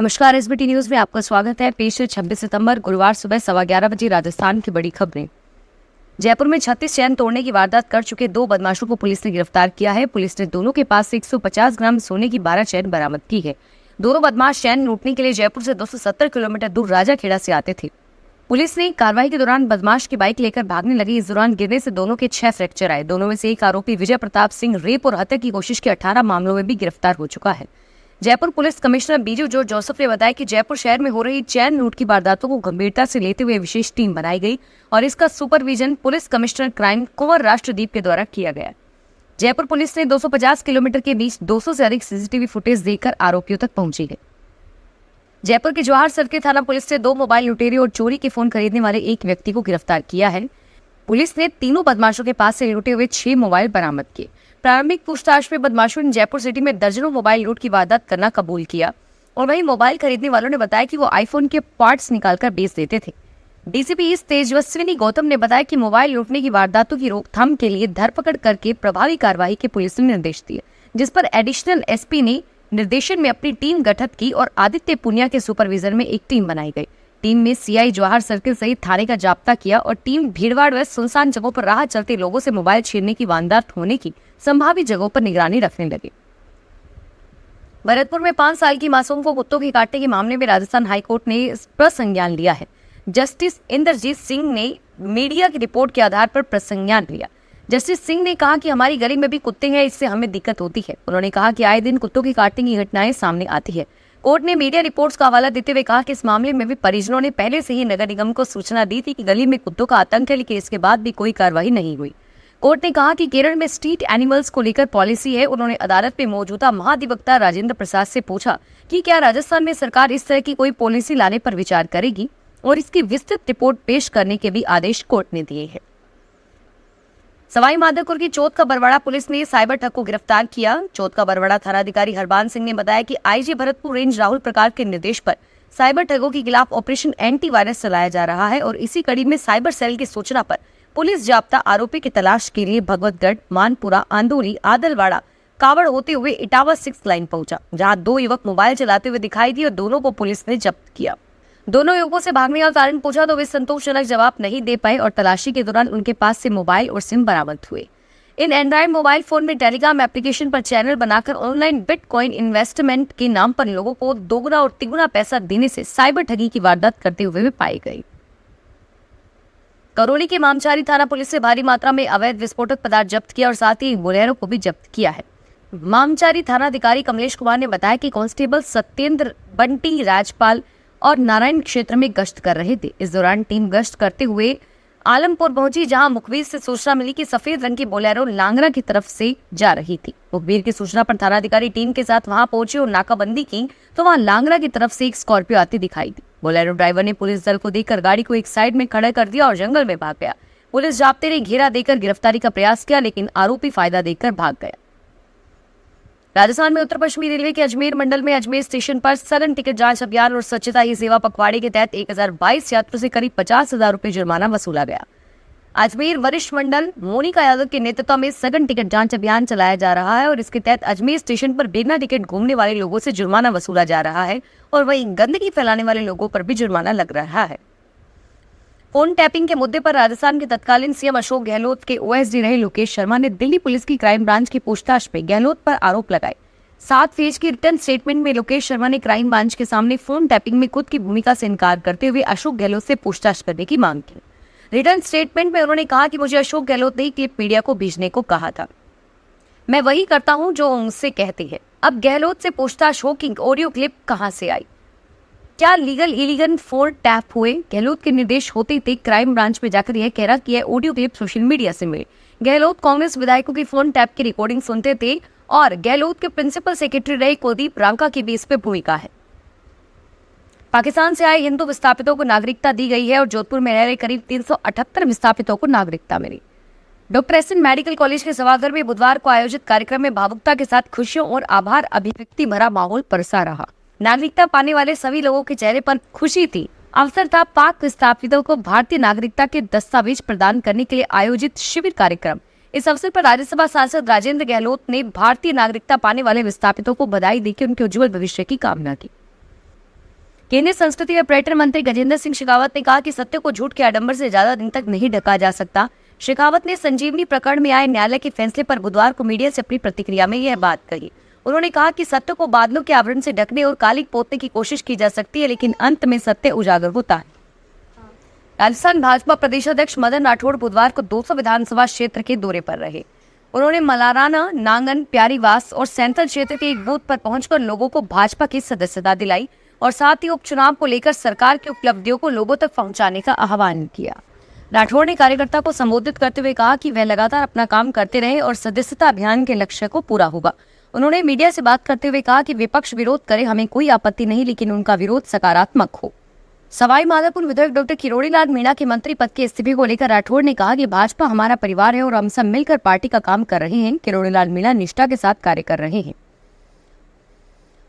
नमस्कार, SBT news में आपका स्वागत है। पेश है 26 सितंबर गुरुवार सुबह 11:15 बजे राजस्थान की बड़ी खबरें। जयपुर में 36 चैन तोड़ने की वारदात कर चुके 2 बदमाशों को पुलिस ने गिरफ्तार किया है। पुलिस ने दोनों के पास से 150 ग्राम सोने की 12 चैन बरामद की है। दोनों बदमाश चैन लूटने के लिए जयपुर से 270 किलोमीटर दूर राजाखेड़ा से आते थे। पुलिस ने कार्रवाई के दौरान बदमाश की बाइक लेकर भागने लगी। इस दौरान गिरने से दोनों के 6 फ्रैक्चर आए। दोनों में से एक आरोपी विजय प्रताप सिंह रेप और हत्या की कोशिश के 18 मामलों में भी गिरफ्तार हो चुका है। Jaipur police commissioner Biju George Joseph ने बताया कि जयपुर शहर में हो रही चैन लूट की वारदातों को गंभीरता से लेते हुए विशेष टीम बनाई गई और इसका सुपरविजन पुलिस कमिश्नर क्राइम कुंवर राष्ट्रदीप के द्वारा किया गया। जयपुर पुलिस ने 250 किलोमीटर के बीच 200 से अधिक सीसीटीवी फुटेज देकर आरोपियों तक पहुंची है। जयपुर के जवाहर सर्किल थाना पुलिस ने 2 मोबाइल लुटेरे और चोरी के फोन खरीदने वाले एक व्यक्ति को गिरफ्तार किया है। पुलिस ने तीनों बदमाशों के पास से लूटे हुए 6 मोबाइल बरामद किए। प्रारंभिक पूछताछ में बदमाशों ने जयपुर सिटी में दर्जनों मोबाइल लूट की वारदात करना कबूल किया और वहीं मोबाइल खरीदने वालों ने बताया कि वो आईफोन के पार्ट्स निकालकर बेच देते थे। डीसीपी ईस्ट तेजस्विनी गौतम ने बताया कि मोबाइल लूटने की वारदातों की रोकथाम के लिए धरपकड़ करके प्रभावी कार्रवाई के पुलिस ने निर्देश दिए, जिस पर एडिशनल एसपी ने निर्देशन में अपनी टीम गठित की और आदित्य पुनिया के सुपरविजन में एक टीम बनाई गई। टीम में सीआई जवाहर सर्किल सहित थाने का जाब्ता किया और टीम भीड़भाड़ व सुनसान जगहों पर राह चलते लोगों से मोबाइल छीनने की वारदात होने की संभावित जगहों पर निगरानी रखने लगे। भरतपुर में 5 साल की मासूम को कुत्तों के काटने के मामले में राजस्थान हाईकोर्ट ने प्रसंज्ञान लिया है। जस्टिस इंद्रजीत सिंह ने मीडिया की रिपोर्ट के आधार पर प्रसंज्ञान लिया। जस्टिस सिंह ने कहा कि हमारी गली में भी कुत्ते हैं, इससे हमें दिक्कत होती है। उन्होंने कहा कि आए दिन कुत्तों की काटने की घटनाएं सामने आती है। कोर्ट ने मीडिया रिपोर्ट्स का हवाला देते हुए कहा कि इस मामले में भी परिजनों ने पहले से ही नगर निगम को सूचना दी थी कि गली में कुत्तों का आतंक है, लेकिन इसके बाद भी कोई कार्रवाई नहीं हुई। कोर्ट ने कहा कि केरल में स्ट्रीट एनिमल्स को लेकर पॉलिसी है। उन्होंने अदालत में मौजूदा महाधिवक्ता राजेंद्र प्रसाद से पूछा कि क्या राजस्थान में सरकार इस तरह की कोई पॉलिसी लाने पर विचार करेगी और इसकी विस्तृत रिपोर्ट पेश करने के भी आदेश कोर्ट ने दिए हैं। सवाई माधोपुर की चौथ का बरवाड़ा पुलिस ने साइबर ठग को गिरफ्तार किया। चौथ का बरवाड़ा थानाधिकारी हरबान सिंह ने बताया कि आईजी भरतपुर रेंज राहुल प्रकाश के निर्देश पर साइबर ठगों के खिलाफ ऑपरेशन एंटीवायरस चलाया जा रहा है और इसी कड़ी में साइबर सेल की सूचना पर पुलिस जाब्ता आरोपी की तलाश के लिए भगवतगढ़, मानपुरा, आंदोली, आदलवाड़ा, कावड़ होते हुए इटावा 6 लाइन पहुंचा, जहां 2 युवक मोबाइल चलाते हुए दिखाई दिए और दोनों को पुलिस ने जब्त किया। दोनों युवकों से भागने का कारण पूछा तो वे संतोषजनक जवाब नहीं दे पाए और तलाशी के दौरान उनके पास से मोबाइल और सिम बरामद हुए। इन एंड्रॉइड मोबाइल फोन में टेलीग्राम एप्लीकेशन पर चैनल बनाकर ऑनलाइन बिटकॉइन इन्वेस्टमेंट के नाम पर लोगों को दोगुना और तिगुना पैसा देने से साइबर ठगी की वारदात करते हुए भी पाई गई। करौली के मामचारी थाना पुलिस ने भारी मात्रा में अवैध विस्फोटक पदार्थ जब्त किया और साथ ही बोलेरो को भी जब्त किया है। मामचारी थानाधिकारी कमलेश कुमार ने बताया कि कांस्टेबल सत्येंद्र, बंटी, राजपाल और नारायण क्षेत्र में गश्त कर रहे थे। इस दौरान टीम गश्त करते हुए आलमपुर पहुंची, जहां मुखबिर से सूचना मिली कि सफेद रंग की बोलेरो लांगरा की तरफ से जा रही थी। मुखबिर की सूचना पर थानाधिकारी टीम के साथ वहां पहुंचे और नाकाबंदी की तो वहां लांगरा की तरफ से एक स्कॉर्पियो आती दिखाई दी। बोलेरो ड्राइवर ने पुलिस दल को देखकर गाड़ी को एक साइड में खड़ा कर दिया और जंगल में भाग गया। पुलिस जाब्ते ने घेरा देकर गिरफ्तारी का प्रयास किया, लेकिन आरोपी फायदा देकर भाग गया। राजस्थान में उत्तर पश्चिमी रेलवे के अजमेर मंडल में अजमेर स्टेशन पर सघन टिकट जांच अभियान और स्वच्छता ही सेवा पखवाड़े के तहत 1022 यात्रियों से करीब 50,000 रुपए जुर्माना वसूला गया। अजमेर वरिष्ठ मंडल मोनिका यादव के नेतृत्व में सघन टिकट जांच अभियान चलाया जा रहा है और इसके तहत अजमेर स्टेशन पर बिना टिकट घूमने वाले लोगों से जुर्माना वसूला जा रहा है और वहीं गंदगी फैलाने वाले लोगों पर भी जुर्माना लग रहा है। फोन टैपिंग के मुद्दे पर राजस्थान के तत्कालीन सीएम अशोक गहलोत के ओएसडी रहे लोकेश शर्मा ने दिल्ली पुलिस की क्राइम ब्रांच की पूछताछ में गहलोत पर आरोप लगाए। 7 पेज की रिटर्न स्टेटमेंट में लोकेश शर्मा ने क्राइम ब्रांच के सामने फोन टैपिंग में खुद की भूमिका से इनकार करते हुए अशोक गहलोत से पूछताछ करने की मांग की। रिटर्न स्टेटमेंट में उन्होंने कहा कि मुझे अशोक गहलोत ने क्लिप मीडिया को भेजने को कहा था। मैं वही करता हूं जो उनसे कहते हैं। अब गहलोत से पूछताछ हो कि ऑडियो क्लिप कहां से आई, क्या लीगल इलीगल फोन टैप हुए। गहलोत के निर्देश होते ही क्राइम ब्रांच में जाकर यह कह रहा कि यह ऑडियो क्लिप सोशल मीडिया से मिले। गहलोत कांग्रेस विधायकों की फोन टैप की रिकॉर्डिंग सुनते थे और गहलोत के प्रिंसिपल सेक्रेटरी रहे कुलदीप रांका की भी इस पे भूमिका है। पाकिस्तान से आए हिंदू विस्थापितों को नागरिकता दी गई है और जोधपुर में रह रहे करीब 378 विस्थापितों को नागरिकता मिली। डॉक्टर एसएन मेडिकल कॉलेज के सभागार में बुधवार को आयोजित कार्यक्रम में भावुकता के साथ खुशियों और आभार अभिव्यक्ति भरा माहौल परसा रहा। नागरिकता पाने वाले सभी लोगों के चेहरे पर खुशी थी। अवसर था पाक विस्थापितों को भारतीय नागरिकता के दस्तावेज प्रदान करने के लिए आयोजित शिविर कार्यक्रम। इस अवसर पर राज्यसभा सांसद राजेंद्र गहलोत ने भारतीय नागरिकता पाने वाले विस्थापितों को बधाई देकर उनके उज्जवल भविष्य की कामना की। केंद्रीय संस्कृति व पर्यटन मंत्री गजेंद्र सिंह शेखावत ने कहा कि सत्य को झूठ के आडंबर से ज्यादा दिन तक नहीं ढका जा सकता। शेखावत ने संजीवनी प्रकरण में आए न्यायालय के फैसले पर बुधवार को मीडिया से अपनी प्रतिक्रिया में यह बात कही। उन्होंने कहा कि सत्य को बादलों के आवरण से ढकने और कालिक पोतने की कोशिश की जा सकती है, लेकिन अंत में सत्य उजागर होता है। राजस्थान भाजपा प्रदेश अध्यक्ष मदन राठौड़ बुधवार को 200 विधानसभा क्षेत्र के दौरे पर रहे। उन्होंने मलाराना, नांगन, प्यारीवास और सेंट्रल क्षेत्र के एक बूथ पर पहुंचकर लोगों को भाजपा की सदस्यता दिलाई और साथ ही उपचुनाव को लेकर सरकार की उपलब्धियों को लोगों तक पहुंचाने का आह्वान किया। राठौड़ ने कार्यकर्ता को संबोधित करते हुए कहा कि वह लगातार अपना काम करते रहे और सदस्यता अभियान के लक्ष्य को पूरा होगा। उन्होंने मीडिया से बात करते हुए कहा कि विपक्ष विरोध करे, हमें कोई आपत्ति नहीं, लेकिन उनका विरोध सकारात्मक हो। सवाई माधोपुर विधायक डॉक्टर किरोड़ी लाल मीणा के मंत्री पद के इस्तीफे को लेकर राठौड़ ने कहा कि भाजपा हमारा परिवार है और हम सब मिलकर पार्टी का काम कर रहे हैं। किरोड़ी लाल मीणा निष्ठा के साथ कार्य कर रहे हैं।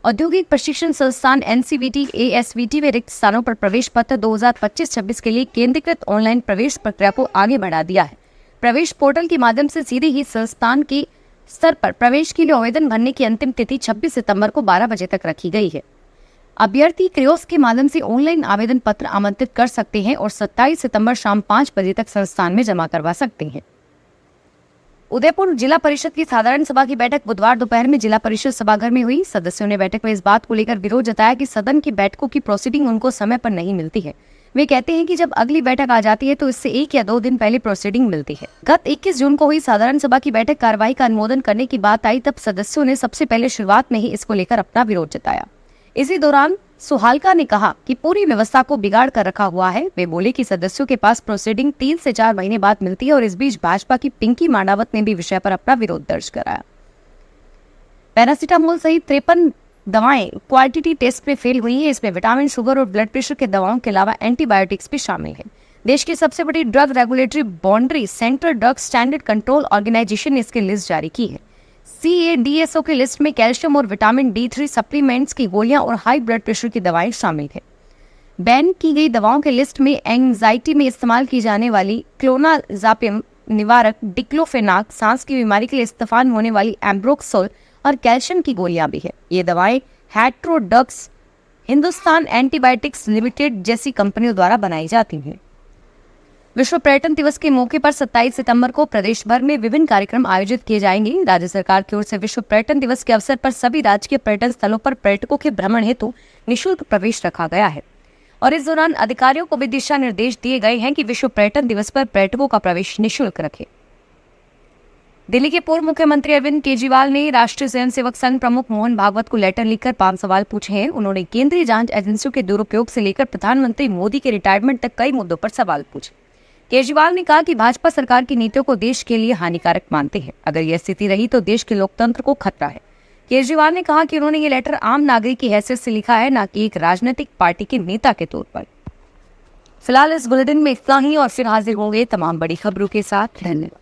औद्योगिक प्रशिक्षण संस्थान NCVT, ASVT में रिक्त स्थानों पर प्रवेश पत्र 2025-26 के लिए केंद्रीकृत ऑनलाइन प्रवेश प्रक्रिया को आगे बढ़ा दिया है। प्रवेश पोर्टल के माध्यम से सीधे ही संस्थान के स्तर पर प्रवेश के लिए आवेदन भरने की अंतिम तिथि 26 सितंबर को 12 बजे तक रखी गई है। अभ्यर्थी कियोस्क के माध्यम से ऑनलाइन आवेदन पत्र आमंत्रित कर सकते हैं और 27 सितंबर शाम 5 बजे तक संस्थान में जमा करवा सकते हैं। उदयपुर जिला परिषद की साधारण सभा की बैठक बुधवार दोपहर में जिला परिषद सभागार में हुई। सदस्यों ने बैठक में इस बात को लेकर विरोध जताया कि सदन की बैठकों की प्रोसीडिंग उनको समय पर नहीं मिलती है। वे कहते हैं कि जब अगली बैठक आ जाती है तो इससे 1 या 2 दिन पहले प्रोसीडिंग मिलती है। गत 21 जून को हुई साधारण सभा की बैठक कार्यवाही का अनुमोदन करने की बात आई, तब सदस्यों ने सबसे पहले शुरुआत में ही इसको लेकर अपना विरोध जताया। इसी दौरान सुहालका ने कहा कि पूरी व्यवस्था को बिगाड़ कर रखा हुआ है। वे बोले कि सदस्यों के पास प्रोसीडिंग 3 से 4 महीने बाद मिलती है और इस बीच भाजपा की पिंकी मांडावत ने भी विषय पर अपना विरोध दर्ज कराया। पैरासिटामोल सहित 53 दवाएं क्वालिटी टेस्ट में फेल हुई है। इसमें विटामिन, शुगर और ब्लड प्रेशर के दवाओं के अलावा एंटीबायोटिक्स भी शामिल है। देश की सबसे बड़ी drug regulatory body central drug standard control organisation ने इसकी लिस्ट जारी की है। CADSO की लिस्ट में कैल्शियम और विटामिन D3 सप्लीमेंट्स की गोलियां और हाई ब्लड प्रेशर की दवाएं शामिल है। बैन की गई दवाओं के लिस्ट में एंजाइटी में इस्तेमाल की जाने वाली क्लोनाजापिम निवारक, डिक्लोफेनाक, सांस की बीमारी के लिए इस्तेमाल होने वाली एम्ब्रोक्सोल और कैल्शियम की गोलियां भी है। ये दवाएं हेट्रोडक्स हिंदुस्तान एंटीबायोटिक्स लिमिटेड जैसी कंपनियों द्वारा बनाई जाती हैं। विश्व पर्यटन दिवस के मौके पर 27 सितंबर को प्रदेश भर में विभिन्न कार्यक्रम आयोजित किए जाएंगे। राज्य सरकार की ओर से विश्व पर्यटन दिवस के अवसर पर सभी राजकीय पर्यटन स्थलों पर पर्यटकों के भ्रमण हेतु निःशुल्क प्रवेश रखा गया है और इस दौरान अधिकारियों को भी दिशा निर्देश दिए गए हैं कि विश्व पर्यटन दिवस पर पर्यटकों का प्रवेश निःशुल्क रखें। दिल्ली के पूर्व मुख्यमंत्री अरविंद केजरीवाल ने राष्ट्रीय स्वयंसेवक संघ प्रमुख मोहन भागवत को लेटर लिखकर 5 सवाल पूछे हैं। उन्होंने केंद्रीय जांच एजेंसियों के दुरुपयोग से लेकर प्रधानमंत्री मोदी के रिटायरमेंट तक कई मुद्दों पर सवाल पूछे। केजरीवाल ने कहा कि भाजपा सरकार की नीतियों को देश के लिए हानिकारक मानते हैं। अगर यह स्थिति रही तो देश के लोकतंत्र को खतरा है। केजरीवाल ने कहा कि उन्होंने ये लेटर आम नागरिक की हैसियत से लिखा है, न कि एक राजनीतिक पार्टी के नेता के तौर पर। फिलहाल इस बुलेटिन में इतना ही और फिर हाजिर होंगे तमाम बड़ी खबरों के साथ। धन्यवाद।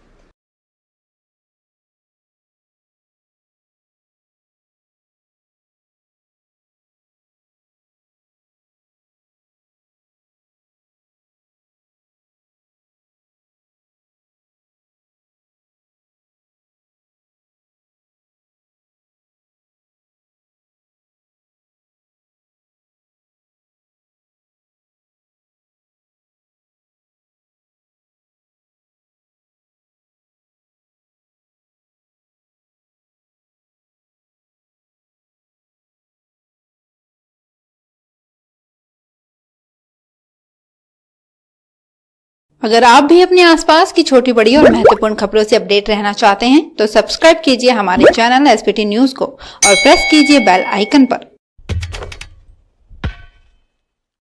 अगर आप भी अपने आसपास की छोटी बड़ी और महत्वपूर्ण खबरों से अपडेट रहना चाहते हैं तो सब्सक्राइब कीजिए हमारे चैनल SPT न्यूज को और प्रेस कीजिए बेल आइकन पर।